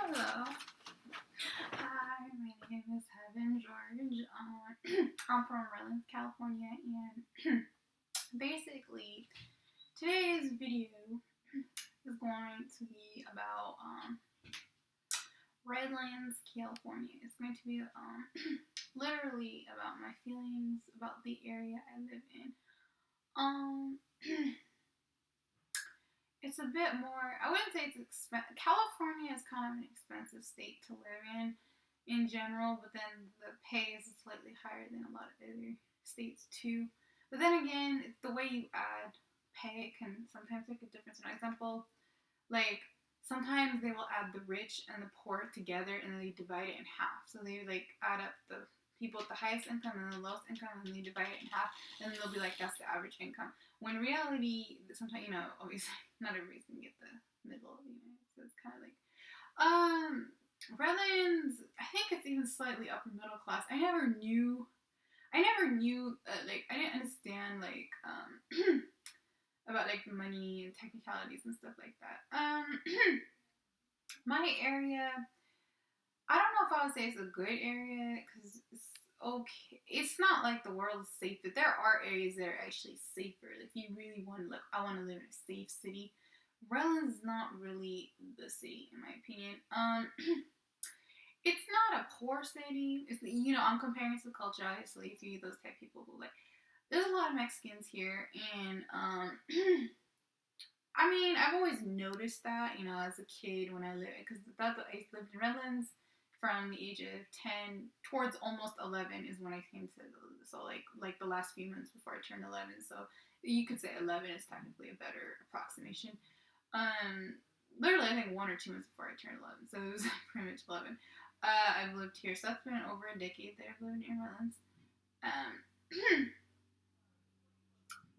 Hello. Hi, my name is Heaven George. I'm from Redlands, California, and basically today's video is going to be about Redlands, California. It's going to be literally about my feelings about the area I live in. It's a bit more, I wouldn't say it's expensive. California is kind of an expensive state to live in general, but then the pay is slightly higher than a lot of other states too. But then again, the way you add pay can sometimes make a difference. For example, like sometimes they will add the rich and the poor together and they divide it in half. So they like add up the people with the highest income and the lowest income and they divide it in half, and then they'll be like, that's the average income. When in reality, sometimes, obviously not everybody's gonna get the middle, so it's kind of like, Redlands, I think it's even slightly upper middle class. I never knew, I didn't understand, about, money and technicalities and stuff like that. My area, I don't know if I would say it's a good area, because it's okay. It's not like the world is safe, but there are areas that are actually safer. If you really want to I want to live in a safe city. Redlands is not really the city, in my opinion. It's not a poor city. It's, I'm comparing to the culture, obviously, if you those type of people who there's a lot of Mexicans here, and I mean, I've always noticed that, as a kid when I lived, because I lived in Redlands from the age of 10 towards almost 11 is when I came to, so like the last few months before I turned 11, so you could say 11 is technically a better approximation. Literally, I think 1 or 2 months before I turned 11, so it was pretty much 11. I've lived here, so that's been over a decade that I've lived in Redlands.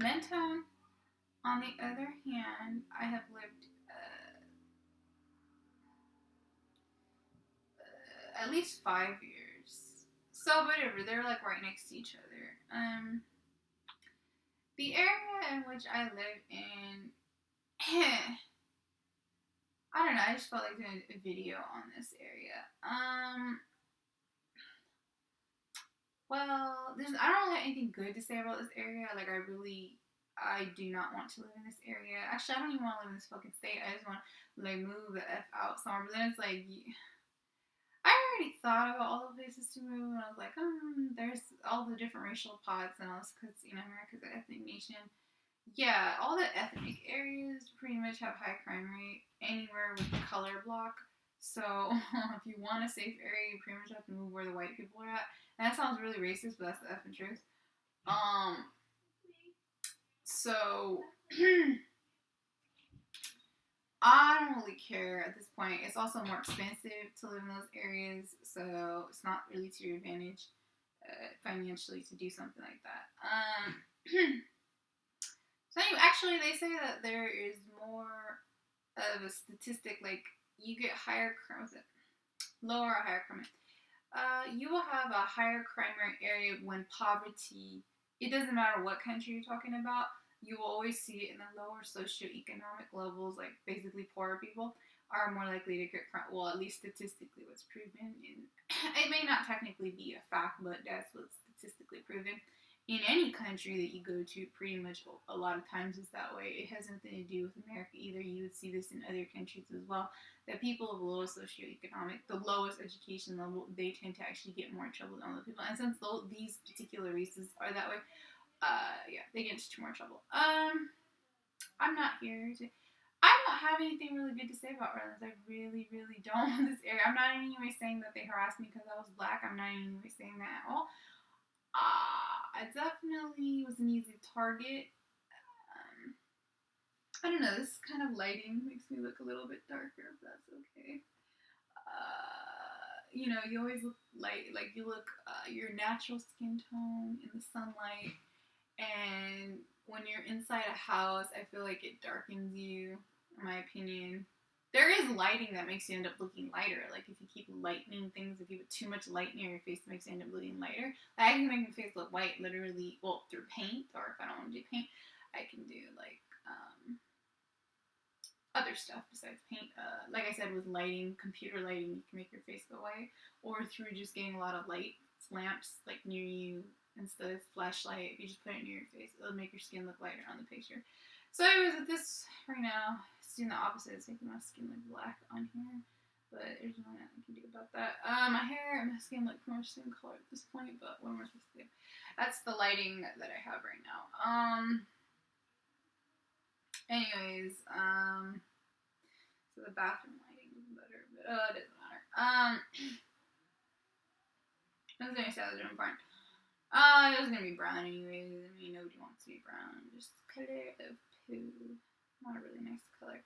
Mentone, on the other hand, I have lived at least 5 years. So whatever, they're like right next to each other. The area in which I live in, I don't know, I just felt like doing a video on this area. Well, I don't really have anything good to say about this area. I do not want to live in this area. Actually, I don't even want to live in this fucking state. I just want to, move the F out somewhere. But then it's like, I already thought about all the places to move, and I was like, there's all the different racial pots and all this, because, America's an ethnic nation. Yeah, all the ethnic areas pretty much have high crime rate anywhere with the color block. So, if you want a safe area, you pretty much have to move where the white people are at. And that sounds really racist, but that's the effing truth. So, I don't really care at this point. It's also more expensive to live in those areas, so it's not really to your advantage financially to do something like that. So anyway, actually, they say that there is more of a statistic, you get lower or higher crime rate. You will have a higher crime rate area when poverty, it doesn't matter what country you're talking about, you will always see it in the lower socioeconomic levels, like basically poorer people are more likely to get crime. Well, at least statistically what's proven. It may not technically be a fact, but that's what's statistically proven. In any country that you go to, pretty much a lot of times is that way. It has nothing to do with America either. You would see this in other countries as well, that people of lowest socioeconomic, the lowest education level, they tend to actually get more trouble than other people. And since these particular races are that way, they get into more trouble. I'm not here to... I don't have anything really good to say about Redlands. I really, really don't in this area. I'm not in any way saying that they harassed me because I was black. I'm not in any way saying that at all. I definitely was an easy target. I don't know, this kind of lighting makes me look a little bit darker, if that's okay. You always look you look your natural skin tone in the sunlight, and when you're inside a house, I feel like it darkens you, in my opinion. There is lighting that makes you end up looking lighter. Like, if you keep lightening things, if you put too much light near your face, it makes you end up looking lighter. I can make my face look white, literally, through paint, or if I don't want to do paint, I can do, other stuff besides paint. Like I said, with lighting, computer lighting, you can make your face go white, or through just getting a lot of light lamps like near you instead of flashlight. If you just put it near your face, it'll make your skin look lighter on the picture. So anyways, with this right now, it's doing the opposite. It's making my skin look black on here, but there's nothing I can do about that. My hair and my skin look pretty much the same color at this point, but what am I supposed to do? That's the lighting that I have right now. Anyways, so the bathroom lighting is better, but it doesn't matter. I was gonna say that was important. It was gonna be brown anyways. I mean, nobody wants to be brown. Just color of poo. Not a really nice color.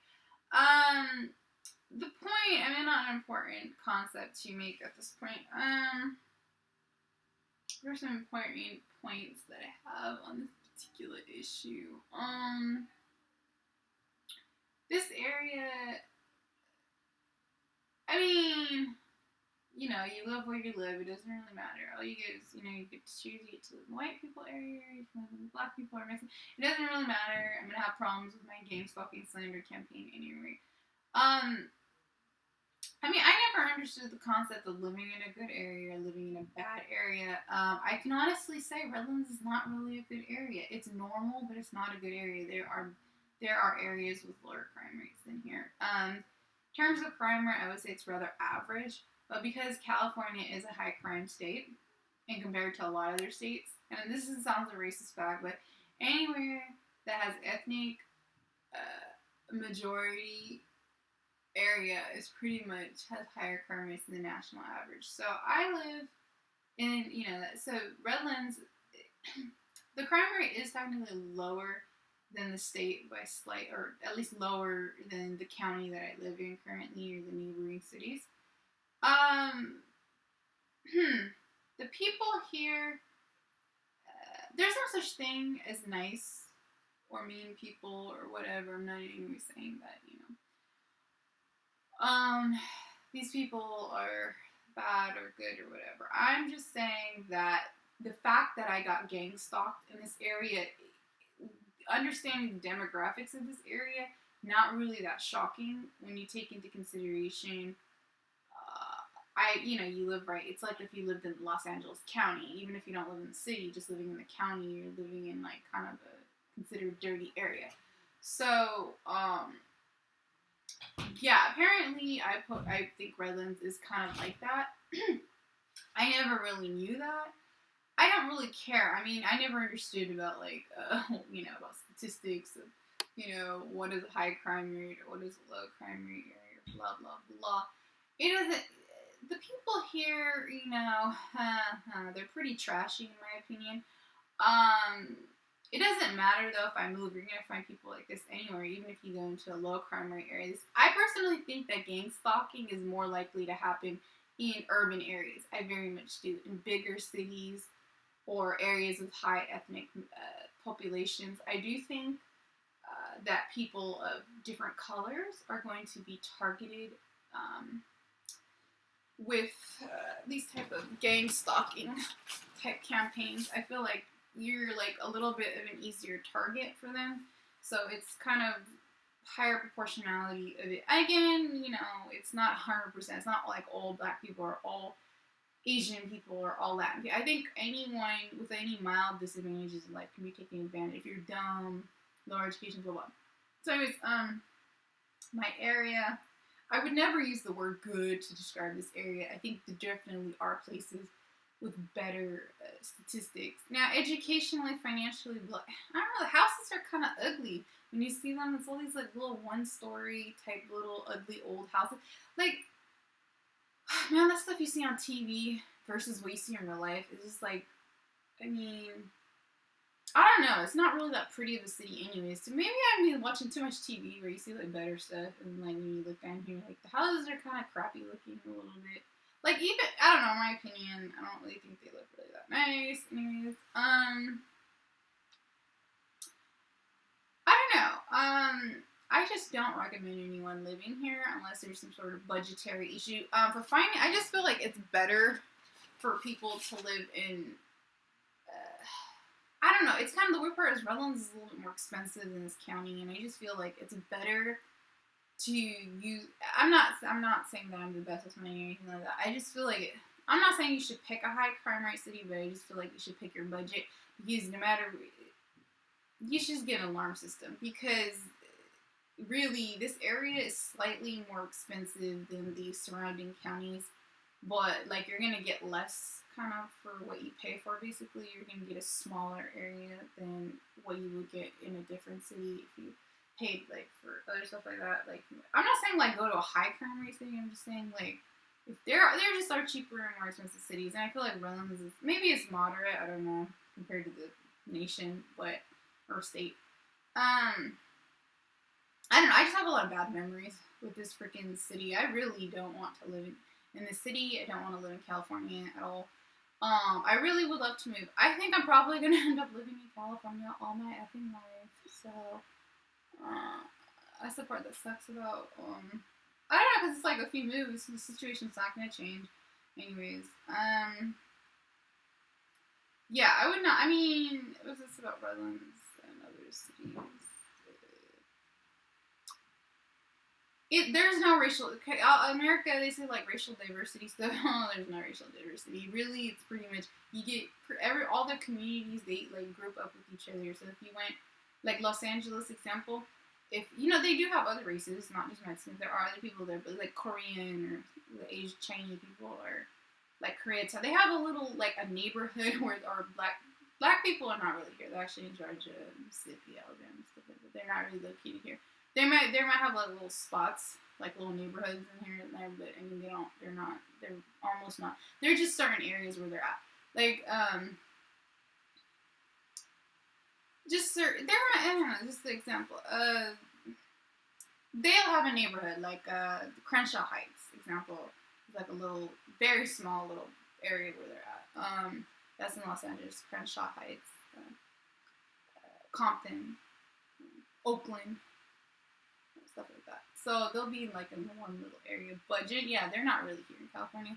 The point, I mean, not an important concept to make at this point. There's some important points that I have on this particular issue. This area, I mean, you know, you live where you live. It doesn't really matter. All you get is, you know, you get to choose. You get to live in the white people area. You can live in the black people or Mexican. It doesn't really matter. I'm gonna have problems with my gangstalking slander campaign anyway. I mean, I never understood the concept of living in a good area, living in a bad area. I can honestly say Redlands is not really a good area. It's normal, but it's not a good area. There are areas with lower crime rates than here. In terms of crime rate, I would say it's rather average. But because California is a high crime state, and compared to a lot of other states, and this sounds a racist fact, but anywhere that has ethnic majority area is pretty much has higher crime rates than the national average. So I live in, you know, so Redlands, the crime rate is technically lower than the state by slight, or at least lower than the county that I live in currently or the neighboring cities. The people here, there's no such thing as nice or mean people or whatever. I'm not even saying that, you know. These people are bad or good or whatever. I'm just saying that the fact that I got gang stalked in this area, understanding the demographics of this area, not really that shocking when you take into consideration you live right. It's like if you lived in Los Angeles County, even if you don't live in the city, just living in the county, you're living in like kind of a considered dirty area. So, yeah, apparently I think Redlands is kind of like that. I never really knew that. I don't really care. I mean, I never understood about like, about statistics of, what is a high crime rate or what is a low crime rate or blah, blah, blah. It doesn't, the people here, they're pretty trashy in my opinion. It doesn't matter though if I move, you're gonna find people like this anywhere, even if you go into a low crime rate areas. I personally think that gang stalking is more likely to happen in urban areas. I very much do. In bigger cities or areas with high ethnic populations, I do think that people of different colors are going to be targeted with these type of gang stalking type campaigns. I feel like you're like a little bit of an easier target for them, so it's kind of higher proportionality of it. Again, it's not 100%. It's not like all black people or all Asian people or all Latin people. I think anyone with any mild disadvantages in life can be taken advantage. If you're dumb, lower education, blah blah. So anyways, my area, I would never use the word good to describe this area. I think there definitely are places with better statistics. Now, educationally, financially, I don't know, the houses are kind of ugly. When you see them, it's all these like little one-story type little ugly old houses. Like, man, that stuff you see on TV versus what you see in real life is just like, I mean, I don't know. It's not really that pretty of a city anyways. So maybe I've been watching too much TV where you see like better stuff, and like when you look down here, like the houses are kind of crappy looking a little bit. Like even, I don't know, in my opinion, I don't really think they look really that nice. Anyways, I don't know. I just don't recommend anyone living here unless there's some sort of budgetary issue. For finding, I just feel like it's better for people to live in. I don't know. It's kind of the weird part is Redlands is a little bit more expensive than this county, and I just feel like it's better to use. I'm not saying that I'm the best with money or anything like that. I just feel like I'm not saying you should pick a high crime rate city, but I just feel like you should pick your budget because no matter, you should just get an alarm system because really this area is slightly more expensive than the surrounding counties, but like you're gonna get less kind of for what you pay for. Basically, you're gonna get a smaller area than what you would get in a different city if you paid like for other stuff like that. Like I'm not saying like go to a high crime rate city. I'm just saying like if there just are cheaper and more expensive cities, and I feel like Redlands is maybe it's moderate. I don't know compared to the nation, but or state. I don't know. I just have a lot of bad memories with this freaking city. I really don't want to live in the city. I don't want to live in California at all. I really would love to move. I think I'm probably gonna end up living in California all my effing life. So, that's the part that sucks about. I don't know because it's like a few moves. The situation's not gonna change, anyways. Yeah, I would not. I mean, it was just about Redlands and other cities. There's no racial. Okay, America, they say like racial diversity stuff. There's no racial diversity. Really, it's pretty much you get all the communities they like group up with each other. So if you went like Los Angeles example, if they do have other races, not just Mexicans. There are other people there, but like Korean or the Asian Chinese people or like Korean. So they have a little like a neighborhood where our black people are not really here. They're actually in Georgia, Mississippi, Alabama, stuff like that. They're not really located here. They might have like little spots, like little neighborhoods in here and there, but I mean they're almost not. They're just certain areas where they're at. Like just certain. I don't know. Just the example. They'll have a neighborhood like Crenshaw Heights. Example, it's like a little, very small little area where they're at. That's in Los Angeles. Crenshaw Heights, Compton, Oakland. Stuff like that. So they'll be like in one little area. Budget, yeah, they're not really here in California.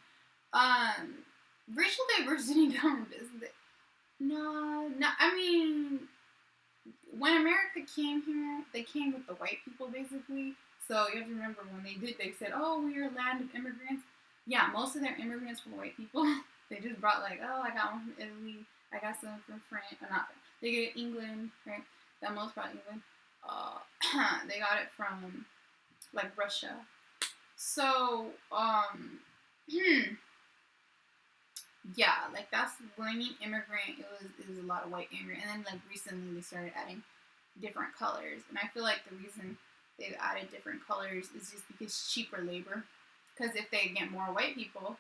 Racial diversity no. I mean, when America came here, they came with the white people basically. So you have to remember when they said, "Oh, we're a land of immigrants." Yeah, most of their immigrants were white people. They just brought like, "Oh, I got one from Italy. I got some from France." Or not. They get England, right? That most brought England. They got it from like Russia. So yeah, like that's when I mean immigrant. It was a lot of white immigrant, and then like recently they started adding different colors, and I feel like the reason they've added different colors is just because cheaper labor. Because if they get more white people,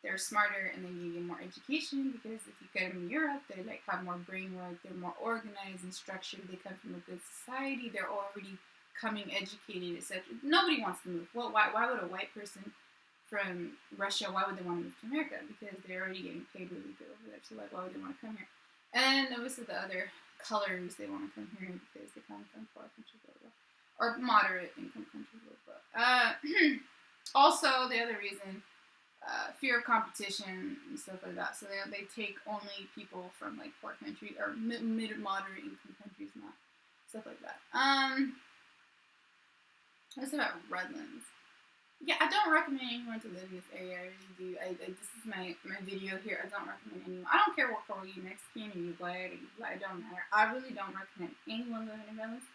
they're smarter and they can get more education, because if you get them in Europe, they like have more brain work, they're more organized and structured, they come from a good society, they're already coming educated, etc. Nobody wants to move. Well, why would a white person from Russia, why would they want to move to America? Because they're already getting paid really good over there, so like why would they want to come here? And obviously the other colors, they want to come here because they come from poor countries, or moderate income countries. Also, the other reason, fear of competition and stuff like that. So they take only people from like poor countries or mid-moderate income countries, not stuff like that. What's about Redlands? Yeah, I don't recommend anyone to live in this area. I really do. This is my video here. I don't recommend anyone. I don't care what color you Mexican or you black or you black. It don't matter. I really don't recommend anyone living in Redlands.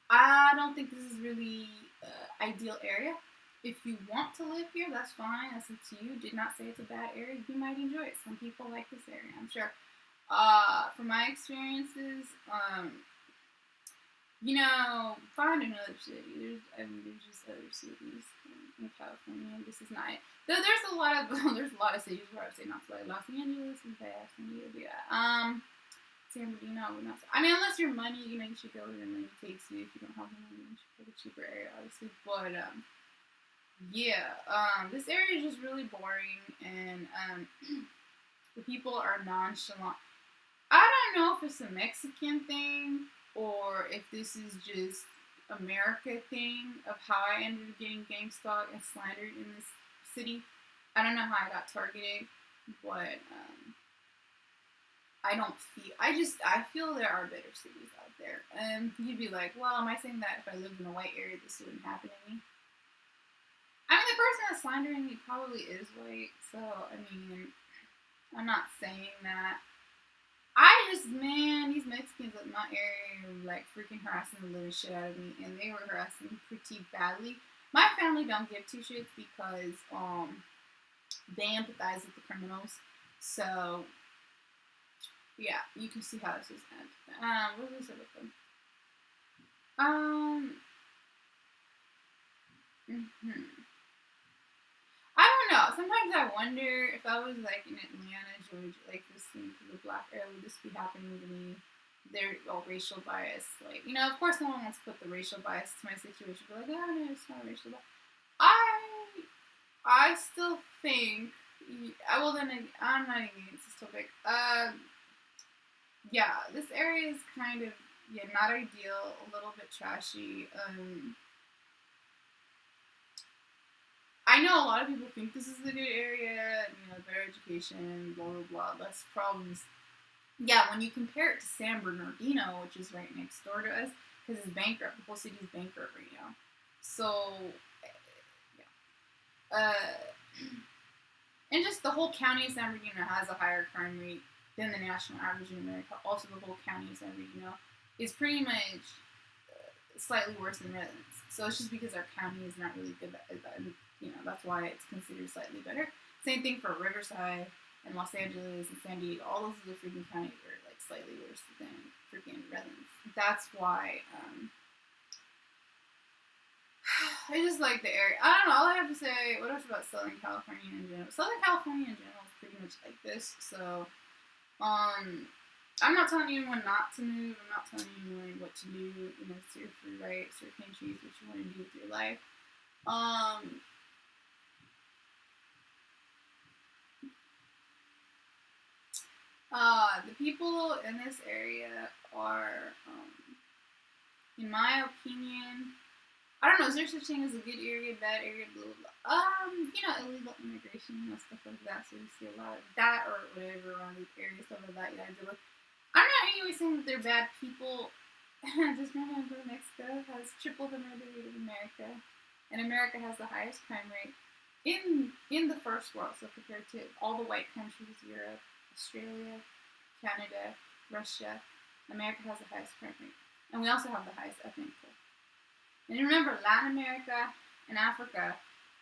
I don't think this is really ideal area. If you want to live here, that's fine. That's up to you. Did not say it's a bad area. You might enjoy it. Some people like this area, I'm sure. From my experiences, find another city. There's just other cities in California. This is not it. There's a lot of cities where I would say not to, like Los Angeles and Pasadena. San Bernardino, I would not say. I mean, unless your money, you should go where the money takes you. If you don't have the money, you should go to a cheaper area, obviously. But this area is just really boring, and the people are nonchalant. I don't know if it's a Mexican thing or if this is just America thing of how I ended up getting gangstalked and slandered in this city. I don't know how I got targeted, but I feel there are better cities out there. And you'd be like, well, am I saying that if I lived in a white area, this wouldn't happen to me? I mean, the person that's slandering me probably is white, so, I mean, I'm not saying that. Man, these Mexicans in my area were, like, freaking harassing the living shit out of me, and they were harassing me pretty badly. My family don't give two shits because, they empathize with the criminals, so, yeah, you can see how this is end. What was I with them? I don't know. Sometimes I wonder if I was like in Atlanta, Georgia, like listening to the black era, would this be happening to me? They're all racial bias. Like, you know, of course no one wants to put the racial bias to my situation, but like, oh no, it's not racial bias. I still think, well then, I'm not even against this topic. Yeah, this area is kind of, not ideal, a little bit trashy. I know a lot of people think this is a good area, better education, blah, blah, blah, less problems. Yeah, when you compare it to San Bernardino, which is right next door to us, because it's bankrupt, the whole city's bankrupt right now. So, yeah. And just the whole county of San Bernardino has a higher crime rate than the national average in America. Also, the whole county of San Bernardino is pretty much slightly worse than Redlands. So it's just because our county is not really good at that. That's why it's considered slightly better. Same thing for Riverside and Los Angeles and San Diego. All those other freaking counties are like slightly worse than freaking Redlands. That's why I just like the area. I don't know. All I have to say, what else about Southern California in general? Southern California in general is pretty much like this. So, I'm not telling anyone not to move. I'm not telling anyone what to do. It's your free right. It's your can choose what you want to do with your life. The people in this area are, in my opinion, I don't know, is there such thing as a good area, bad area, blah, blah, blah. Illegal immigration, stuff like that, so you see a lot of that, or whatever, around these areas, stuff like that, I'm not anyway saying that they're bad people. Just remember, Mexico has triple the murder rate of America, and America has the highest crime rate in the first world, so compared to all the white countries, Europe, Australia, Canada, Russia, America has the highest crime rate. And we also have the highest ethnic pool. And remember, Latin America and Africa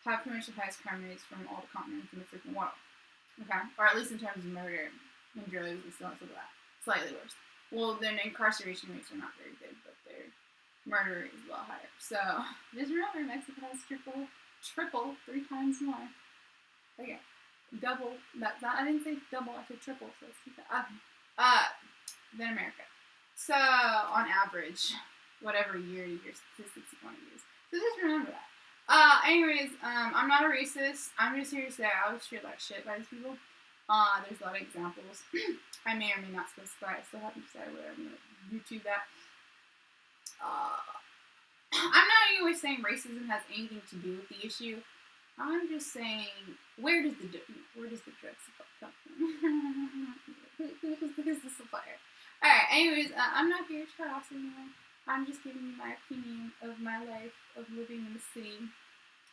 have pretty much the highest crime rates from all the continents in the freaking world. Okay? Or at least in terms of murder and drugs and stuff like that. Slightly worse. Well, their incarceration rates are not very good, but their murder rate is a lot higher. So, just remember, Mexico has triple, 3 times more. Okay. Double, I didn't say double, I said triple, so let's keep that. Than America. So, on average, whatever year statistics you want to use. So just remember that. Anyways, I'm not a racist. I'm just here to say I was treated like shit by these people. There's a lot of examples. I may or may not specify. I still haven't decided whether I'm going to YouTube that. I'm not always saying racism has anything to do with the issue. I'm just saying, where does the drugs come from? Who's the supplier? Alright, anyways, I'm not here to harass anyone. I'm just giving you my opinion of my life of living in the city.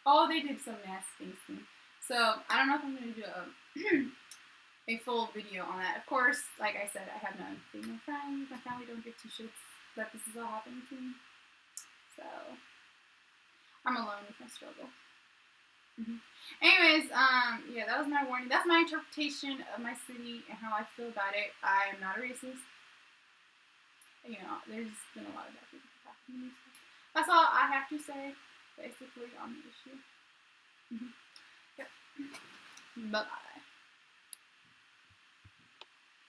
Oh, they did some nasty things to me. So, I don't know if I'm going to do a full video on that. Of course, like I said, I have no empathy. My friends, my family don't give two shits that this is all happening to me. So, I'm alone with my struggle. Anyways, yeah, that was my warning. That's my interpretation of my city and how I feel about it. I am not a racist. There's been a lot of bad things happening to me. That's all I have to say, basically, on the issue. Yep. Bye-bye.